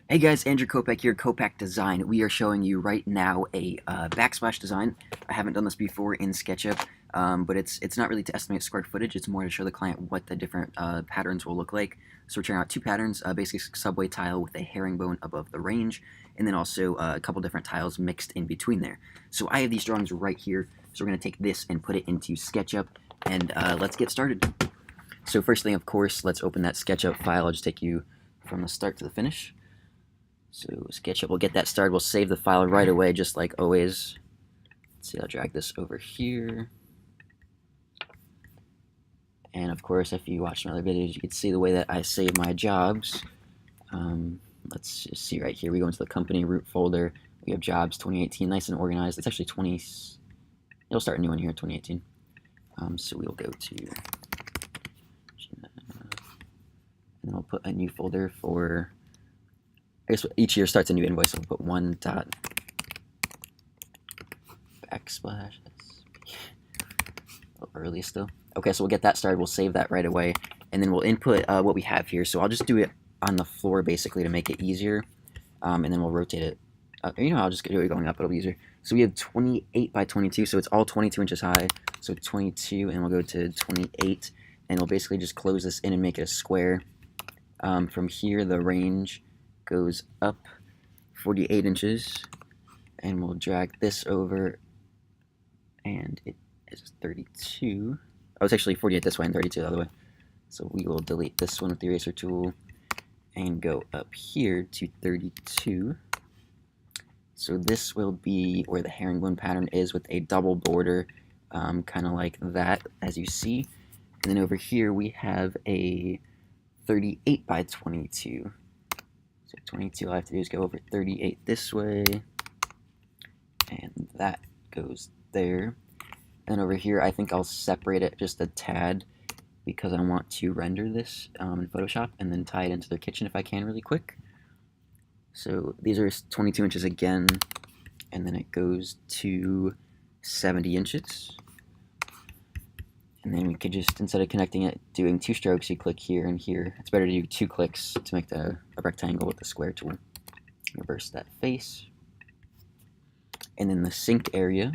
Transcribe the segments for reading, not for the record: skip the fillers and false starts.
Hey guys, Andrew Kopak here, Kopak Design. We are showing you right now a backsplash design. I haven't done this before in SketchUp, but it's not really to estimate square footage. It's more to show the client what the different patterns will look like. So we're trying out two patterns, basically subway tile with a herringbone above the range, and then also a couple different tiles mixed in between there. So I have these drawings right here. So we're going to take this and put it into SketchUp, and let's get started. So first thing, of course, let's open that SketchUp file. I'll just take you from the start to the finish. So SketchUp will get that started. We'll save the file right away, just like always. Let's see, I'll drag this over here. And of course, if you watch my other videos, you can see the way that I save my jobs. Let's just see right here. We go into the company root folder. We have jobs 2018, nice and organized. It's actually 20. You'll start a new one here, 2018. So we'll go to, and we'll put a new folder for. I guess each year starts a new invoice, so we'll put one dot backsplash. That's a little early still. Okay, so we'll get that started. We'll save that right away, and then we'll input what we have here. So I'll just do it on the floor basically to make it easier, and then we'll rotate it. I'll just do it going up. It'll be easier. So we have 28 by 22, so it's all 22 inches high. So 22, and we'll go to 28, and we'll basically just close this in and make it a square. From here, the range goes up 48 inches, and we'll drag this over, and it is 32. Oh, it's actually 48 this way and 32 the other way. So we will delete this one with the eraser tool and go up here to 32. So this will be where the herringbone pattern is with a double border, kind of like that, as you see. And then over here we have a 38 by 22. So 22, all I have to do is go over 38 this way, and that goes there. And over here, I think I'll separate it just a tad because I want to render this in Photoshop and then tie it into the kitchen if I can really quick. So these are 22 inches again, and then it goes to 70 inches. And then we could just, instead of connecting it, doing two strokes, you click here and here. It's better to do two clicks to make a rectangle with the square tool. Reverse that face. And then the sink area,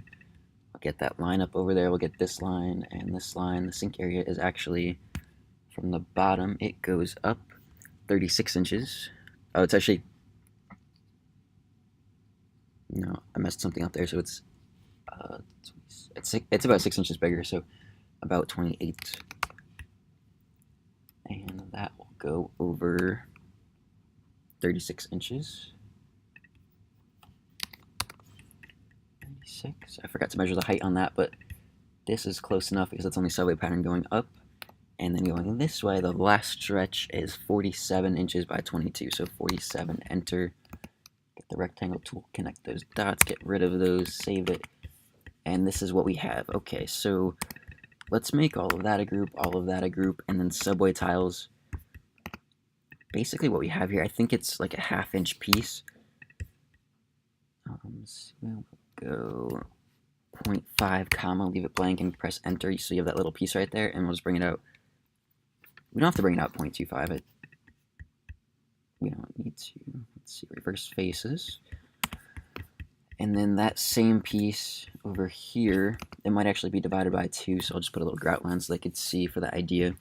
I'll get that line up over there. We'll get this line and this line. The sink area is actually from the bottom. It goes up 36 inches. Oh, it's actually, no, I messed something up there. So it's about 6 inches bigger. So about 28, and that will go over 36 inches. 96. I forgot to measure the height on that, but this is close enough because it's only subway pattern going up, and then going this way, the last stretch is 47 inches by 22. So 47, enter, get the rectangle tool, connect those dots, get rid of those, save it, and this is what we have. Okay, so let's make all of that a group, all of that a group, and then subway tiles. Basically what we have here, I think it's like a ½ inch piece. So we'll go 0.5 comma, leave it blank, and press enter, so you have that little piece right there, and we'll just bring it out. We don't have to bring it out 0.25. We don't need to. Let's see, reverse faces. And then that same piece over here, it might actually be divided by 2, so I'll just put a little grout line so they could see for the idea.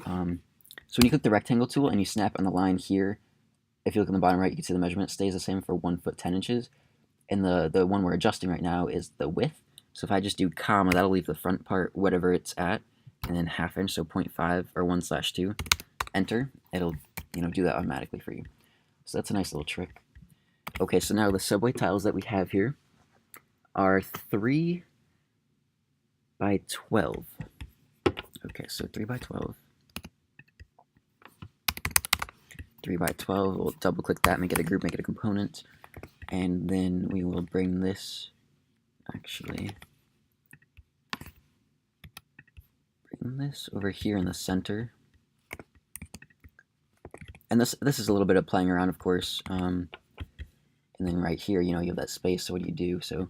So when you click the rectangle tool and you snap on the line here, if you look on the bottom right, you can see the measurement stays the same for 1 foot 10 inches. And the one we're adjusting right now is the width. So if I just do comma, that'll leave the front part whatever it's at, and then ½ inch, so 0.5 or 1/2. Enter. It'll do that automatically for you. So that's a nice little trick. Okay, so now the subway tiles that we have here are 3 by 12. Okay, so 3 by 12. 3 by 12, we'll double click that, make it a group, make it a component, and then we will bring this, actually, bring this over here in the center. And this is a little bit of playing around, of course. And then right here, you have that space, so what do you do? So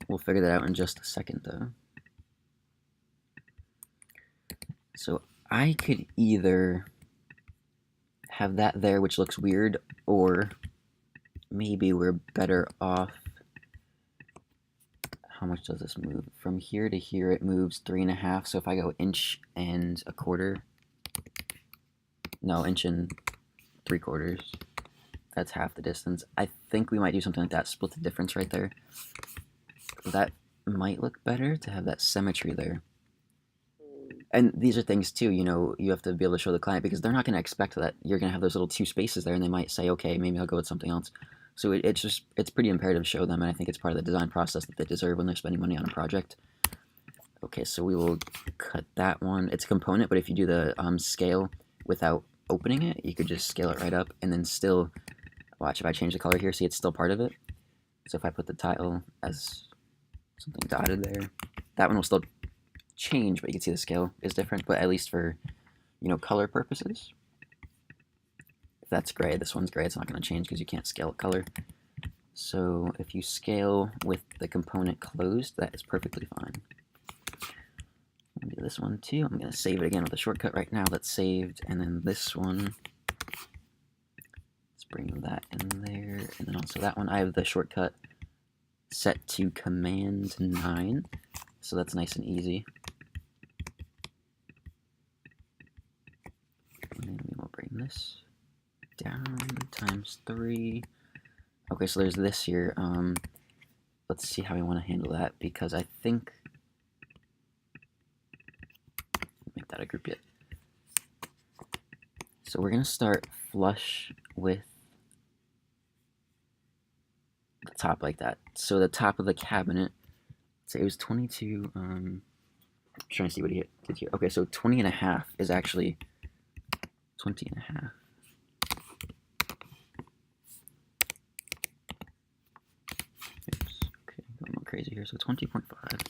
we'll figure that out in just a second, though. So I could either have that there, which looks weird, or maybe we're better off. How much does this move? From here to here, it moves 3.5. So if I go 1.25 inches, no, 1 3/4 inches, that's half the distance. I think we might do something like that, split the difference right there. That might look better to have that symmetry there. And these are things too, you know, you have to be able to show the client because they're not going to expect that you're going to have those little 2 spaces there, and they might say, okay, maybe I'll go with something else. So it's pretty imperative to show them, and I think it's part of the design process that they deserve when they're spending money on a project. Okay, so we will cut that one. It's a component, but if you do the scale without opening it, you could just scale it right up, and then still, watch, if I change the color here, see it's still part of it. So if I put the tile as something dotted there, that one will still change, but you can see the scale is different, but at least for, you know, color purposes. If that's gray, this one's gray, it's not going to change because you can't scale color. So if you scale with the component closed, that is perfectly fine. I'll do this one too. I'm going to save it again with a shortcut right now that's saved, and then this one, let's bring that in there, and then also that one. I have the shortcut set to Command 9, so that's nice and easy. And then we will bring this down ×3. Okay, so there's this here. Let's see how we want to handle that, because I think, make that a group yet. So we're going to start flush with the top like that. So the top of the cabinet, say it was 22, I'm trying to see what he did here. Okay, so 20.5 is actually 20.5. Oops, okay, going a little crazy here. So 20.5.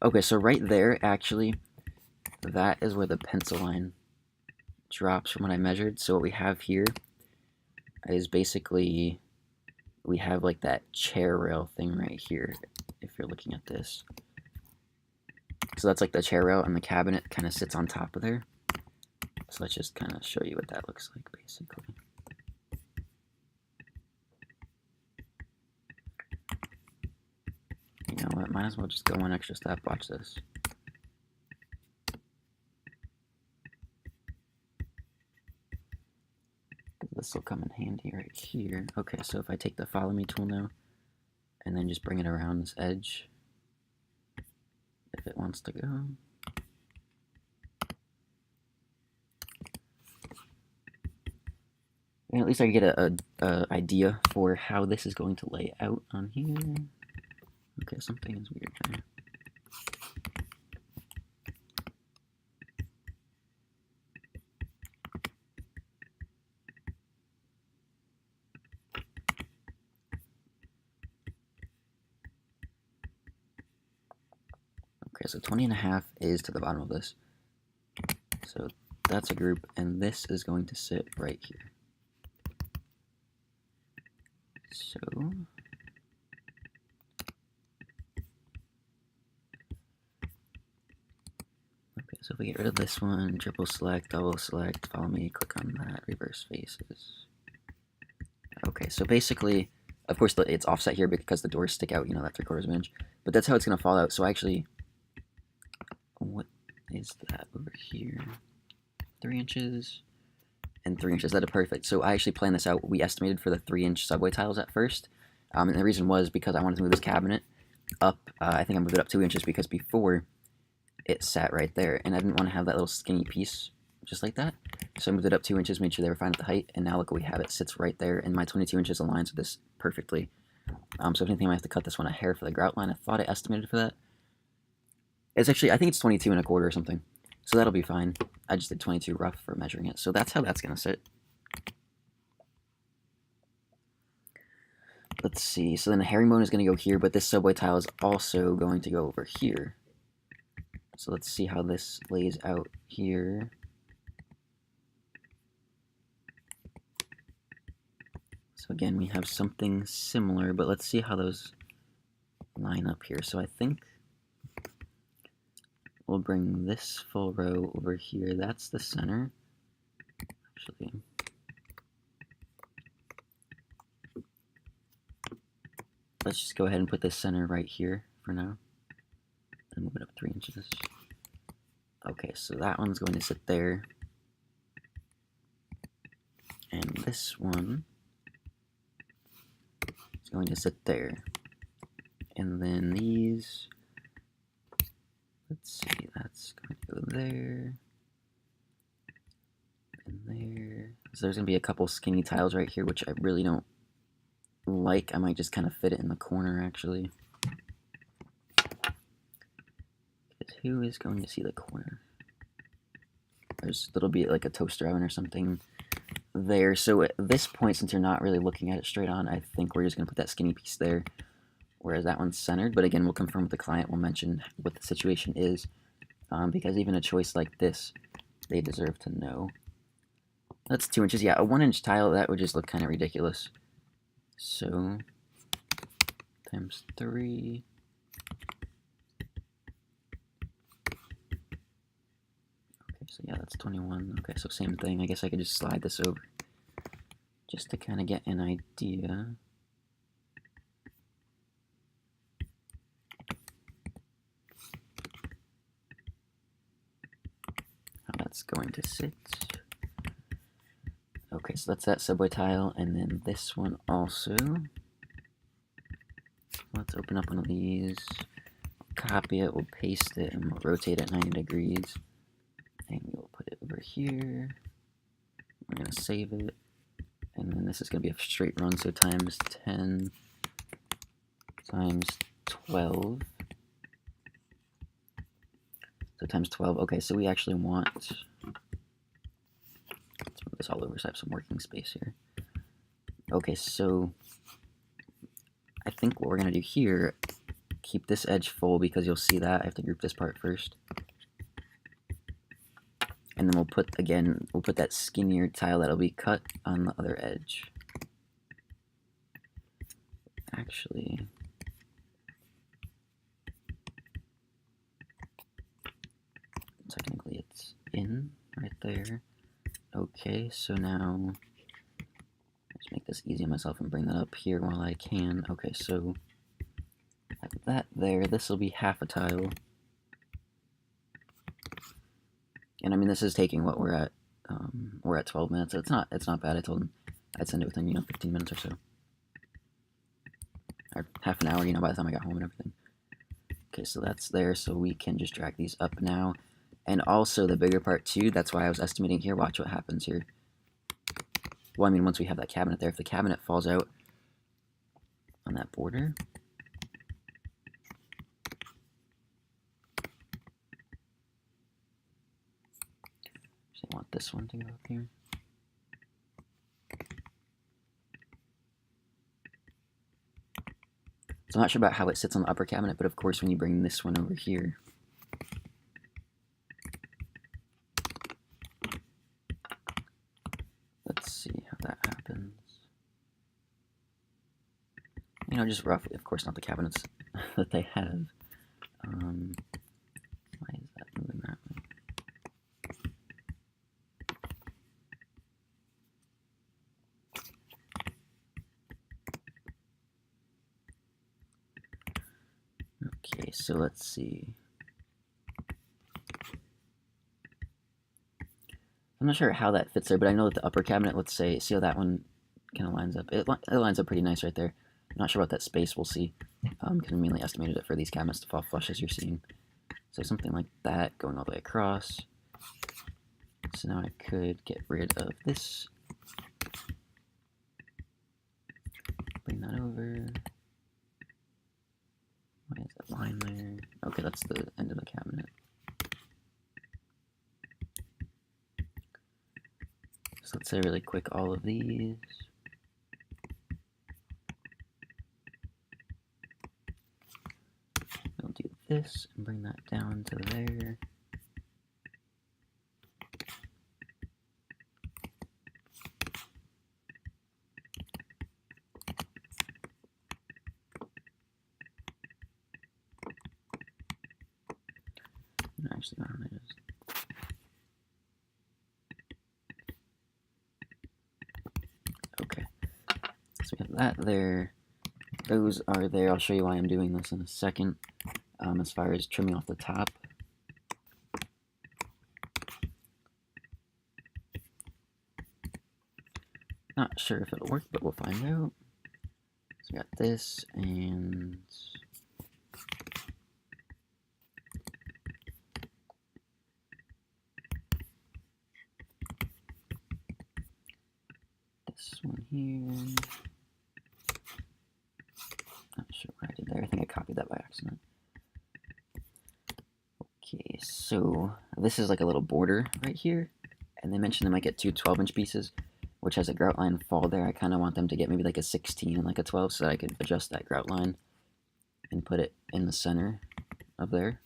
Okay, so right there, actually, that is where the pencil line drops from what I measured. So what we have here is basically, we have like that chair rail thing right here, if you're looking at this. So that's like the chair rail, and the cabinet kind of sits on top of there. So let's just kind of show you what that looks like, basically. You know what, might as well just go one extra step. Watch this. This will come in handy right here. Okay, so if I take the follow me tool now, and then just bring it around this edge, if it wants to go. And at least I can get a idea for how this is going to lay out on here. Okay, something is weird there. Okay, so 20.5 is to the bottom of this. So that's a group, and this is going to sit right here. So okay, so if we get rid of this one, triple select, double select, follow me, click on that, reverse faces. Okay, so basically, of course, it's offset here because the doors stick out, you know, that 3/4 of an inch. But that's how it's going to fall out. So actually, what is that over here? 3 inches and 3 inches. That is perfect. So I actually planned this out. We estimated for the 3-inch subway tiles at first. And the reason was because I wanted to move this cabinet up. I think I moved it up 2 inches because before it sat right there. And I didn't want to have that little skinny piece just like that. So I moved it up 2 inches, made sure they were fine at the height. And now look what we have. It sits right there. And my 22 inches aligns with this perfectly. So if anything, I might have to cut this one a hair for the grout line. I thought I estimated for that. It's actually, I think it's 22.25 or something. So that'll be fine. I just did 22 rough for measuring it. So that's how that's going to sit. Let's see. So then the herringbone is going to go here, but this subway tile is also going to go over here. So let's see how this lays out here. So again, we have something similar, but let's see how those line up here. So I think we'll bring this full row over here. That's the center. Actually, let's just go ahead and put this center right here for now. And move it up 3 inches. Okay, so that one's going to sit there. And this one is going to sit there. And then these, let's see, that's going to go there. And there. So there's going to be a couple skinny tiles right here, which I really don't like. I might just kind of fit it in the corner, actually. Because who is going to see the corner? There'll be like a toaster oven or something there. So at this point, since you're not really looking at it straight on, I think we're just going to put that skinny piece there, whereas that one's centered. But again, we'll confirm with the client. We'll mention what the situation is, because even a choice like this, they deserve to know. That's 2 inches. Yeah, a 1-inch tile, that would just look kind of ridiculous. So, times 3. Okay, so yeah, that's 21. Okay, so same thing. I guess I could just slide this over just to kind of get an idea. How that's going to sit. Okay, so that's that subway tile, and then this one also. Let's open up one of these, copy it, we'll paste it, and we'll rotate it 90 degrees. And we'll put it over here. We're going to save it. And then this is going to be a straight run, so times 10 times 12. So times 12. Okay, so we actually want... Let's move this all over so I have some working space here. Okay, so I think what we're going to do here, keep this edge full because you'll see that. I have to group this part first. And then we'll put that skinnier tile that'll be cut on the other edge. Actually, technically it's in right there. Okay, so now let's make this easy on myself and bring that up here while I can. Okay, so like that there, this will be half a tile. And I mean, this is taking what we're at 12 minutes. So it's not bad. I told him I'd send it within 15 minutes or so, or half an hour. By the time I got home and everything. Okay, so that's there. So we can just drag these up now, and also the bigger part too. That's why I was estimating here. Watch what happens here. Well, I mean, once we have that cabinet there, if the cabinet falls out on that border. I want this one to go up here. So I'm not sure about how it sits on the upper cabinet, but of course when you bring this one over here, let's see how that happens. Just roughly, of course not the cabinets that they have. Why is that moving that way? Okay, so let's see. I'm not sure how that fits there, but I know that the upper cabinet, let's say, see how that one kind of lines up? It lines up pretty nice right there. I'm not sure about that space, we'll see. Because we mainly estimated it for these cabinets to fall flush, as you're seeing. So something like that, going all the way across. So now I could get rid of this. Bring that over. Why is that line there? Okay, that's the end of the cabinet. So let's say really quick all of these. We'll do this and bring that down to there. Actually, why don't I just... Okay. So we have that there. those are there. I'll show you why I'm doing this in a second. As far as trimming off the top. Not sure if it'll work, but we'll find out. So we got this, and this one here. Not sure what I did there. I think I copied that by accident. Okay, so this is like a little border right here, and they mentioned they might get two 12-inch pieces, which has a grout line fall there. I kind of want them to get maybe like a 16 and like a 12 so that I could adjust that grout line and put it in the center of there.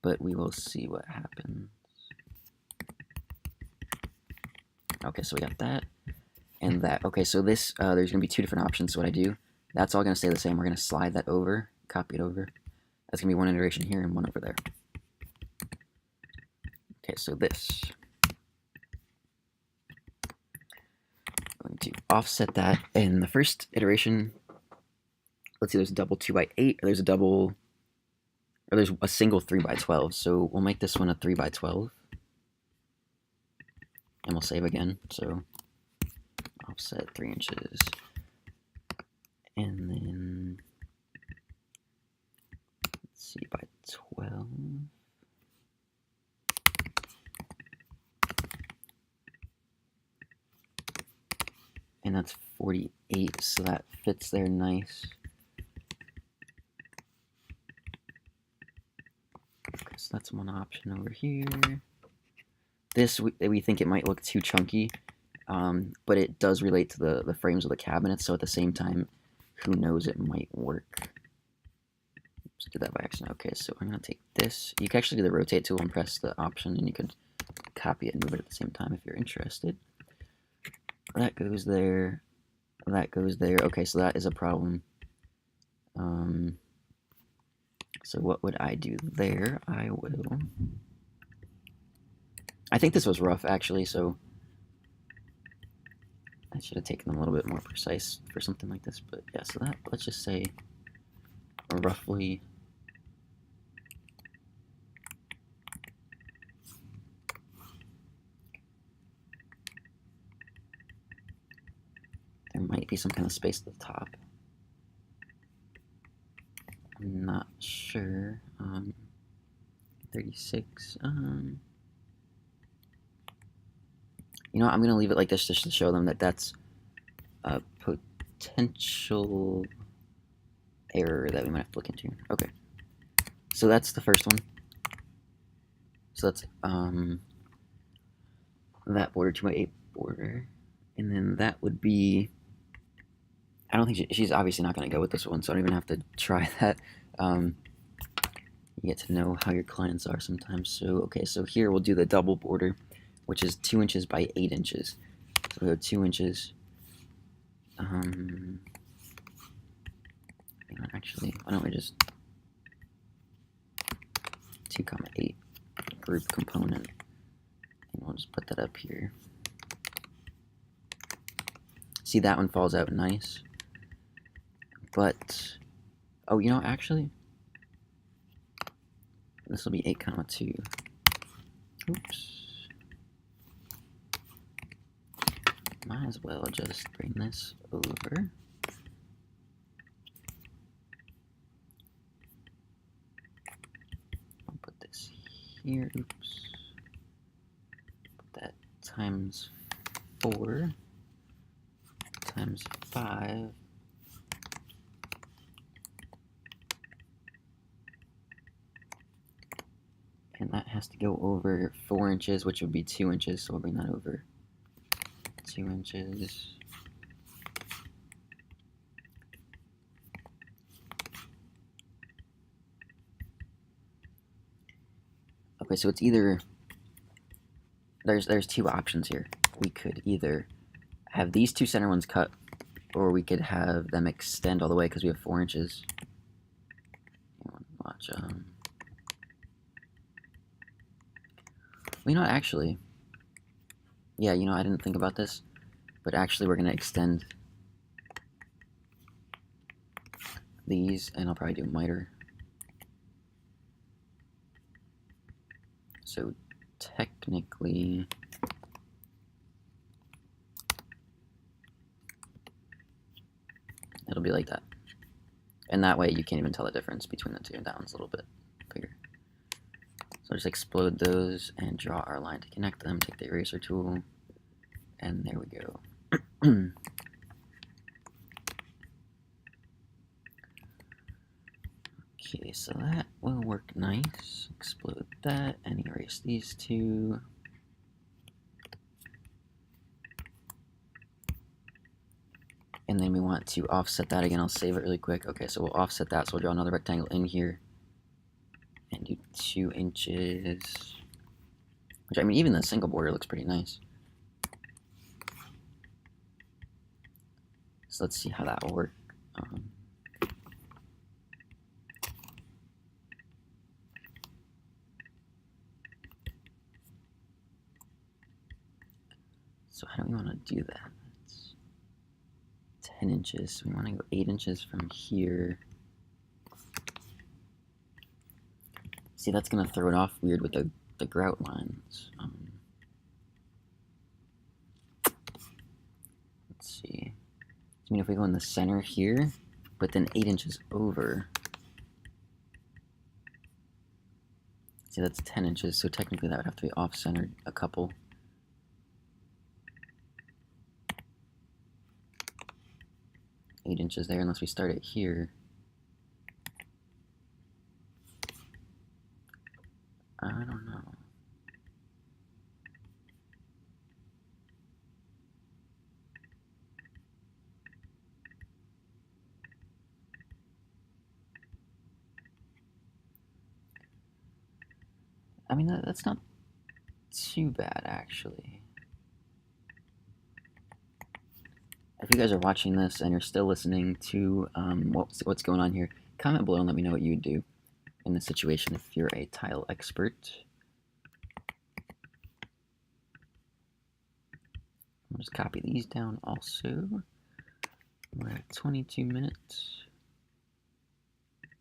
But we will see what happens. Okay, so we got that and that. Okay, so this, there's going to be two different options. So what I do, that's all going to stay the same. We're going to slide that over, copy it over. That's going to be one iteration here and one over there. Okay, so this. I'm going to offset that. In the first iteration, let's see, there's a double 2x8, or there's a single 3x12. So we'll make this one a 3x12. And we'll save again. So offset 3 inches. And then, let's see, by 12. And that's 48, so that fits there nice. Okay, so that's one option over here. This, we think it might look too chunky, but it does relate to the frames of the cabinets, so at the same time, who knows, it might work. Oops, did that by accident. Okay, so I'm going to take this. You can actually do the rotate tool and press the option, and you can copy it and move it at the same time if you're interested. That goes there. That goes there. Okay, so that is a problem. So what would I do there? I think this was rough, actually, so I should have taken them a little bit more precise for something like this. But yeah, so that, let's just say roughly. There might be some kind of space at the top. I'm not sure. 36. You know, I'm going to leave it like this just to show them that that's a potential error that we might have to look into. Okay. So that's the first one. So that's that border, 2x8 border. And then that would be, I don't think she's obviously not going to go with this one, so I don't even have to try that. You get to know how your clients are sometimes. So, okay, so here we'll do the double border, which is 2 inches by 8 inches. So we'll go 2 inches. Actually, why don't we just 2,8 group component, and we'll just put that up here. See, that one falls out nice. But, oh, you know, actually, this will be 8,2. Oops. Might as well just bring this over. I'll put this here. Oops. Put that times 4 times 5. And that has to go over 4 inches, which would be 2 inches, so we'll bring that over 2 inches. Okay, so it's either, there's two options here. We could either have these two center ones cut, or we could have them extend all the way because we have 4 inches. Watch, well, you know, actually, yeah, you know, I didn't think about this, but actually we're going to extend these, and I'll probably do miter. So technically, it'll be like that. And that way you can't even tell the difference between the two. That one's a little bit bigger. So I'll just explode those and draw our line to connect them, take the eraser tool, and there we go. Okay, so that will work nice. Explode that and erase these two. And then we want to offset that again. I'll save it really quick. Okay, so we'll offset that. So we'll draw another rectangle in here and do 2 inches. Which, I mean, even the single border looks pretty nice. So let's see how that will work. So how do we want to do that? It's 10 inches. So we want to go 8 inches from here. See, that's going to throw it off weird with the grout lines. Let's see. I mean, if we go in the center here, but then 8 inches over. See, that's 10 inches, so technically that would have to be off-centered a couple. Eight inches there, unless we start it here. I don't know. I mean, that's not too bad, actually. If you guys are watching this and you're still listening to what's going on here, comment below and let me know what you would do in this situation if you're a tile expert. I'll just copy these down also. We're at 22 minutes.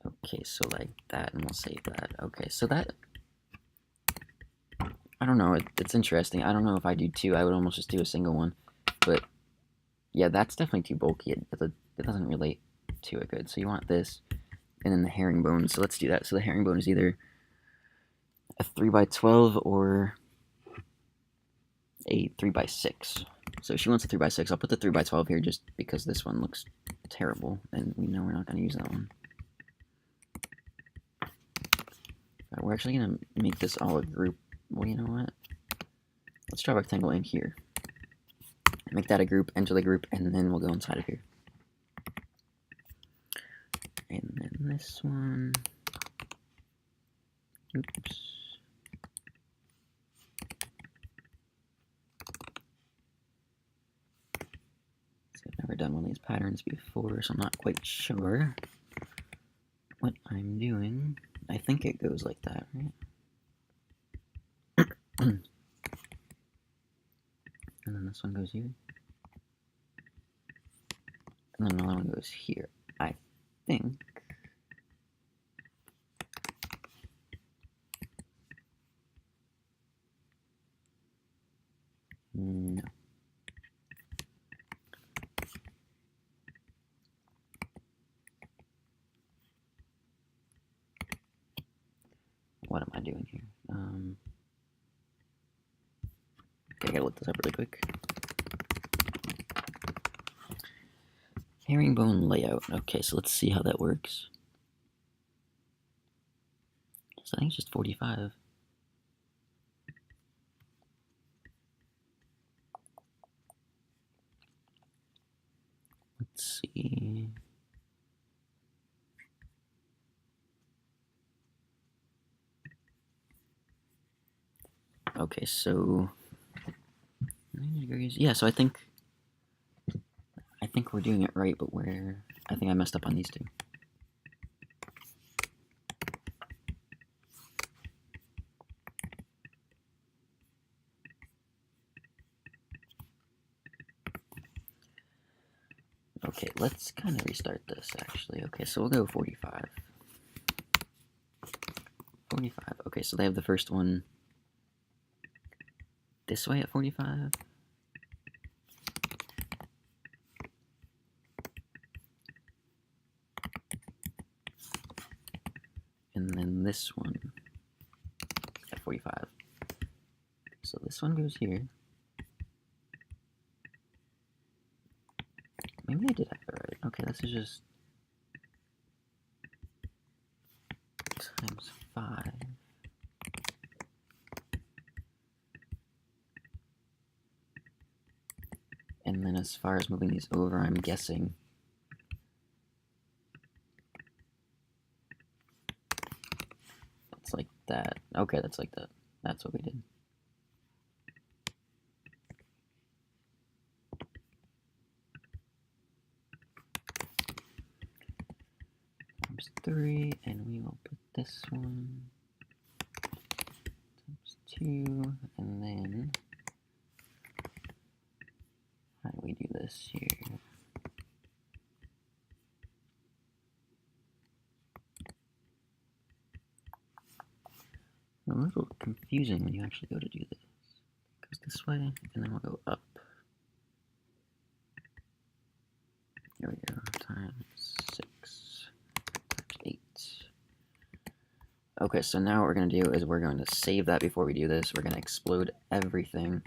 Okay, so like that, and we'll save that. Okay, so that, I don't know, it's interesting. I don't know if I do two, I would almost just do a single one. But yeah, that's definitely too bulky. It doesn't relate to it good. So you want this, and then the herringbone. So let's do that. So the herringbone is either a 3x12 or a 3x6. So she wants a 3x6. I'll put the 3x12 here just because this one looks terrible, and we know we're not going to use that one. Right, we're actually going to make this all a group. Well, you know what? Let's draw a rectangle in here. Make that a group, enter the group, and then we'll go inside of here. And then this one. Oops. So I've never done one of these patterns before, so I'm not quite sure what I'm doing. I think it goes like that, right? And then this one goes here. And then another one goes here, I think. No. What am I doing here? Okay, I gotta look this up really quick. Herringbone layout. Okay, so let's see how that works. So I think it's just 45. Let's see. Okay, so yeah, so I think we're doing it right, but I think I messed up on these two. Okay, let's kind of restart this, actually. Okay, so we'll go 45. 45. Okay, so they have the first one this way at 45. And then this one at 45. So this one goes here. Maybe I did have it right. Okay, this is just times 5. And then as far as moving these over, I'm guessing it's like that. Okay, that's like that. That's what we did. Times 3, and we will put this one times 2, and then how do we do this here? A little confusing when you actually go to do this. It goes this way, and then we'll go up. Here we go, times 6, times 8. Okay, so now what we're going to do is we're going to save that before we do this. We're going to explode everything.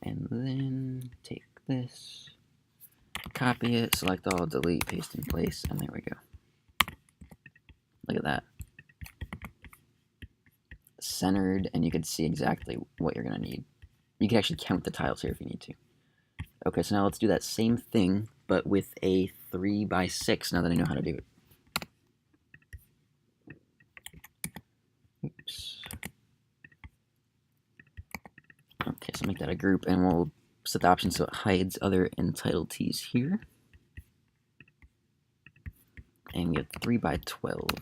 And then take this, copy it, select all, delete, paste in place, and there we go. Look at that. Centered, and you can see exactly what you're going to need. You can actually count the tiles here if you need to. Okay, so now let's do that same thing, but with a 3x6, now that I know how to do it. Oops. Okay, so make that a group, and we'll set the option so it hides other entitleties here. And we have 3x12.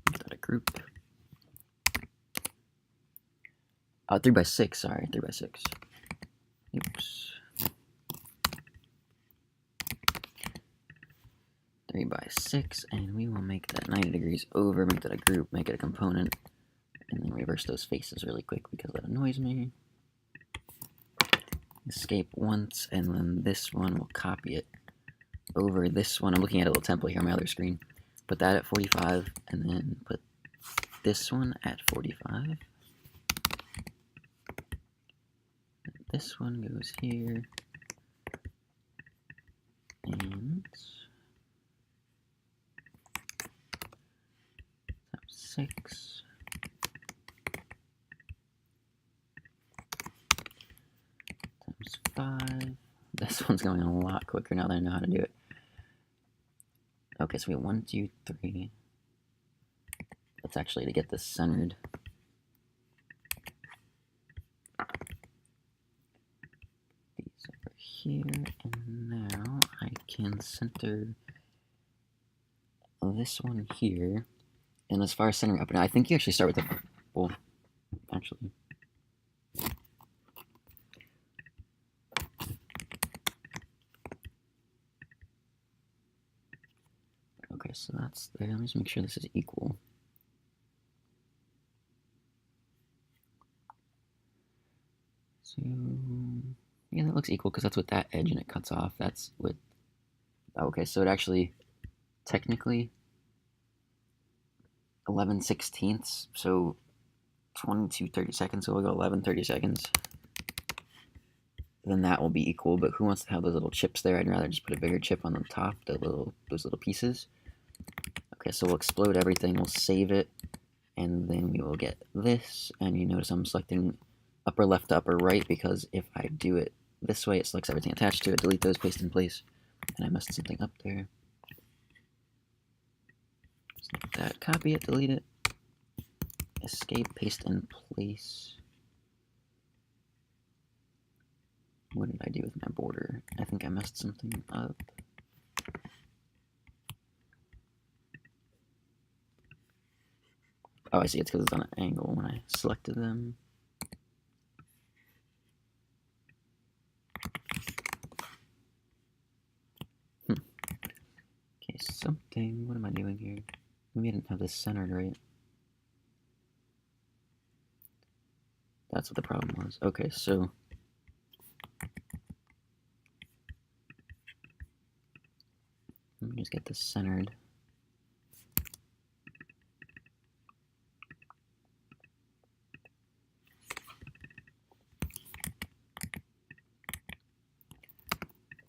Make that a group. 3x6, sorry, 3x6. Oops. 3x6, and we will make that 90 degrees over, make that a group, make it a component, and then reverse those faces really quick because that annoys me. Escape once, and then this one, we'll copy it over this one. I'm looking at a little template here on my other screen. Put that at 45, and then put this one at 45. This one goes here, and times 6. Times 5. This one's going a lot quicker now that I know how to do it. Okay, so we have 1, 2, 3. That's actually to get this centered. These over here, and now I can center this one here. And as far as centering up, now I think you actually start with the, well, actually. Okay, so that's there. Let me just make sure this is equal. So, yeah, that looks equal because that's with that edge and it cuts off. That's with, okay, so it actually, technically, 11/16, so 22 30 seconds, so we'll go 11 30 seconds. Then that will be equal, but who wants to have those little chips there? I'd rather just put a bigger chip on the top, those little pieces. Okay, so we'll explode everything, we'll save it, and then we will get this, and you notice I'm selecting upper left to upper right, because if I do it this way, it selects everything attached to it, delete those, paste in place, and I messed something up there. Select that, copy it, delete it, escape, paste in place. What did I do with my border? I think I messed something up. Oh, I see, it's because it's on an angle when I selected them. something. What am I doing here? Maybe I didn't have this centered right. That's what the problem was. Okay, so let me just get this centered.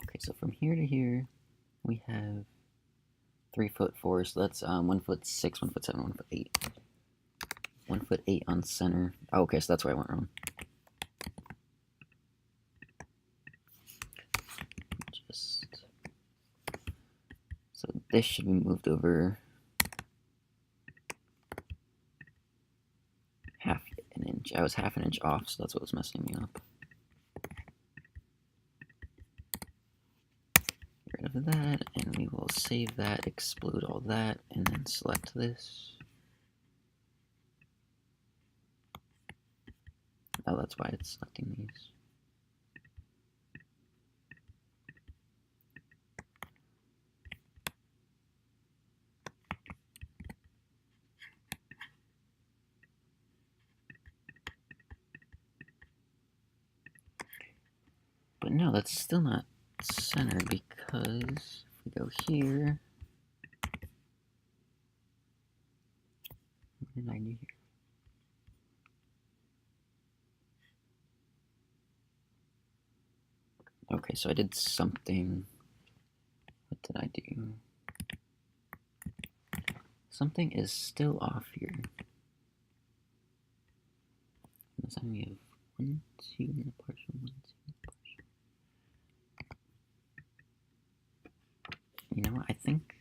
Okay, so from here to here, we have 3'4", so that's 1'6", 1'7", 1'8". 1'8" on center. Oh, okay, so that's where I went wrong. So this should be moved over half an inch. I was half an inch off, so that's what was messing me up. Get rid of that, and we will save that, explode all that, and then select this. Oh, that's why it's selecting these. But no, that's still not centered because if we go here, what did I do here? Okay, so I did something. What did I do? Something is still off here. This time we have 1, 2 in the partial, 1, 2 in the partial. You know what? I think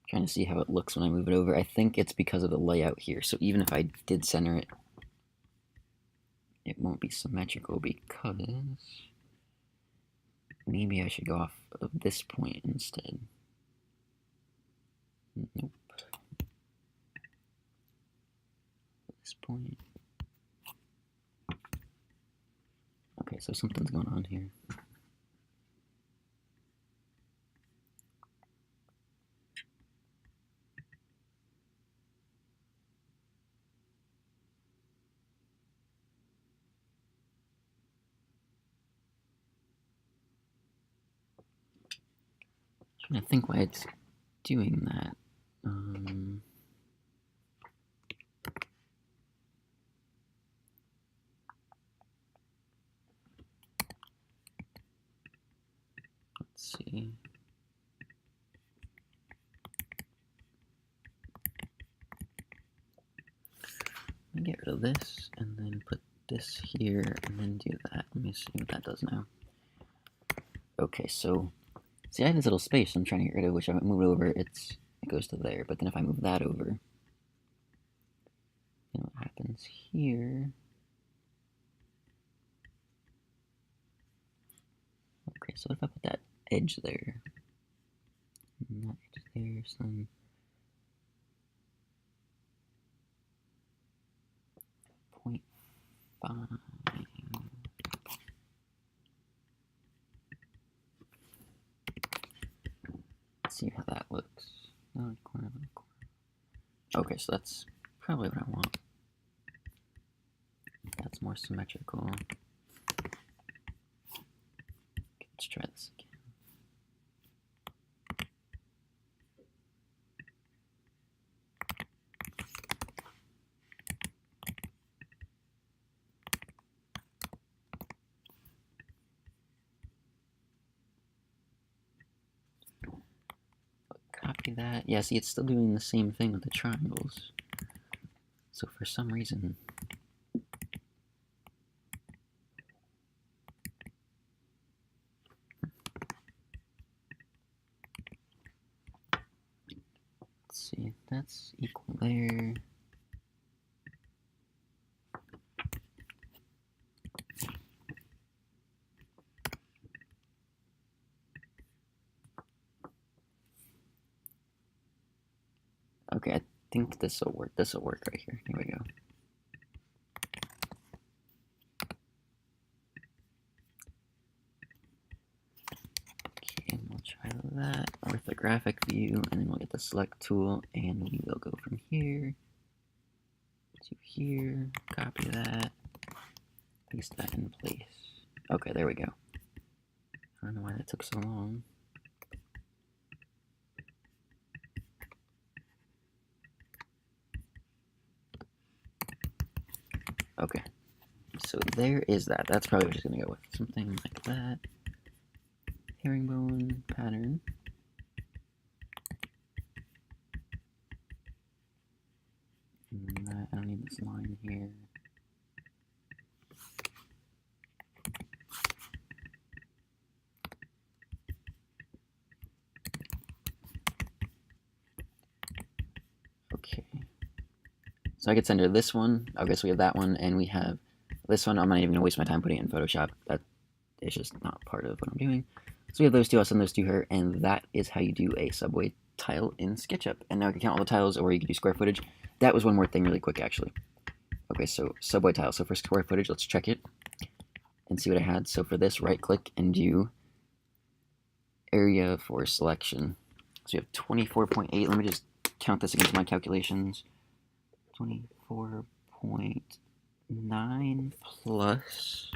trying to see how it looks when I move it over. I think it's because of the layout here. So even if I did center it, it won't be symmetrical because maybe I should go off of this point instead. Nope. This point. Okay, so something's going on here. I'm trying to think why it's doing that. Let's see. Let me get rid of this and then put this here and then do that. Let me see what that does now. Okay, so see, I have this little space I'm trying to get rid of, which I move it over, it goes to there. But then if I move that over, you know what happens here? Okay, so if I put that edge there, and that edge there, so then 0.5. Let's see how that looks. No, corner, corner. Okay, so that's probably what I want. That's more symmetrical. Let's try this again. Copy that. Yeah, see, it's still doing the same thing with the triangles. So for some reason, let's see, that's equal there. Okay, I think this will work. This will work right here. Here we go. that, orthographic view, and then we'll get the select tool, and we will go from here to here, copy that, paste that in place. Okay, there we go. I don't know why that took so long. Okay, so there is that. That's probably just gonna go with something like that. Herringbone pattern. And that, I don't need this line here. Okay. So I could send her this one. Okay, so we have that one, and we have this one. I'm not even going to waste my time putting it in Photoshop. That is just not part of what I'm doing. So we have those two. I'll send those to her, and that is how you do a subway tile in SketchUp. And now I can count all the tiles, or you can do square footage. That was one more thing really quick, actually. Okay, so subway tile. So for square footage, let's check it and see what I had. So for this, right-click and do area for selection. So you have 24.8. Let me just count this against my calculations. 24.9 plus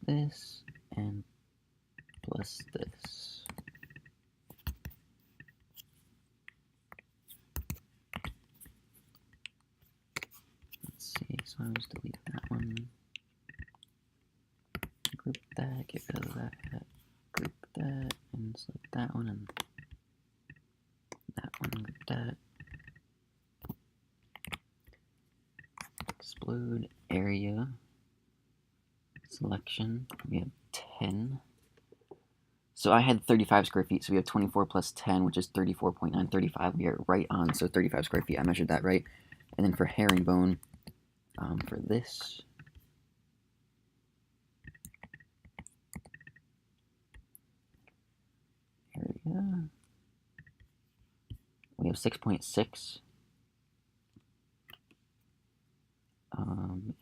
this and plus this. Let's see, so I'll just delete that one. Group that, get rid of that, group that, and select that one, and that one, group that. Explode area. Selection, we have 10. So I had 35 square feet, so we have 24 plus 10, which is 34.9, 35. We are right on, so 35 square feet. I measured that right. And then for herringbone, for this, area, we have 6.6.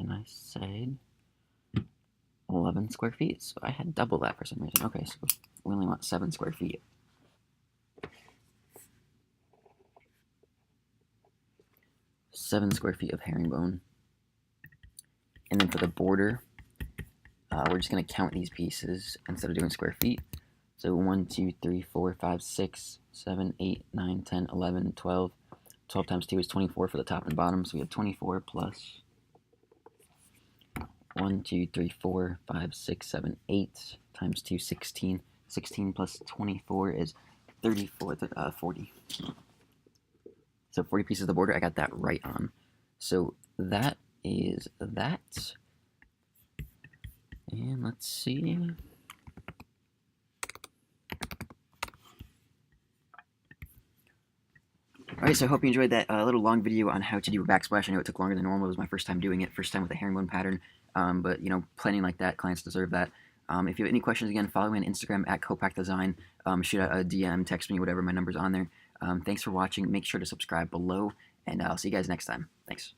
And I said 11 square feet, so I had double that for some reason. Okay, so we only want 7 square feet. Seven square feet of herringbone. And then for the border, we're just going to count these pieces instead of doing square feet. So 1, 2, 3, 4, 5, 6, 7, 8, 9, 10, 11, 12. 12 times 2 is 24 for the top and bottom, so we have 24 plus 1, 2, 3, 4, 5, 6, 7, 8 times 2, 16. 16 plus 24 is 34, 40. So 40 pieces of the border, I got that right on. So that is that. And let's see. Alright, so I hope you enjoyed that little long video on how to do a backsplash. I know it took longer than normal. It was my first time doing it, first time with a herringbone pattern. But, you know, planning like that, clients deserve that. If you have any questions, again, follow me on Instagram at CopacDesign. Shoot a DM, text me, whatever. My number's on there. Thanks for watching. Make sure to subscribe below, and I'll see you guys next time. Thanks.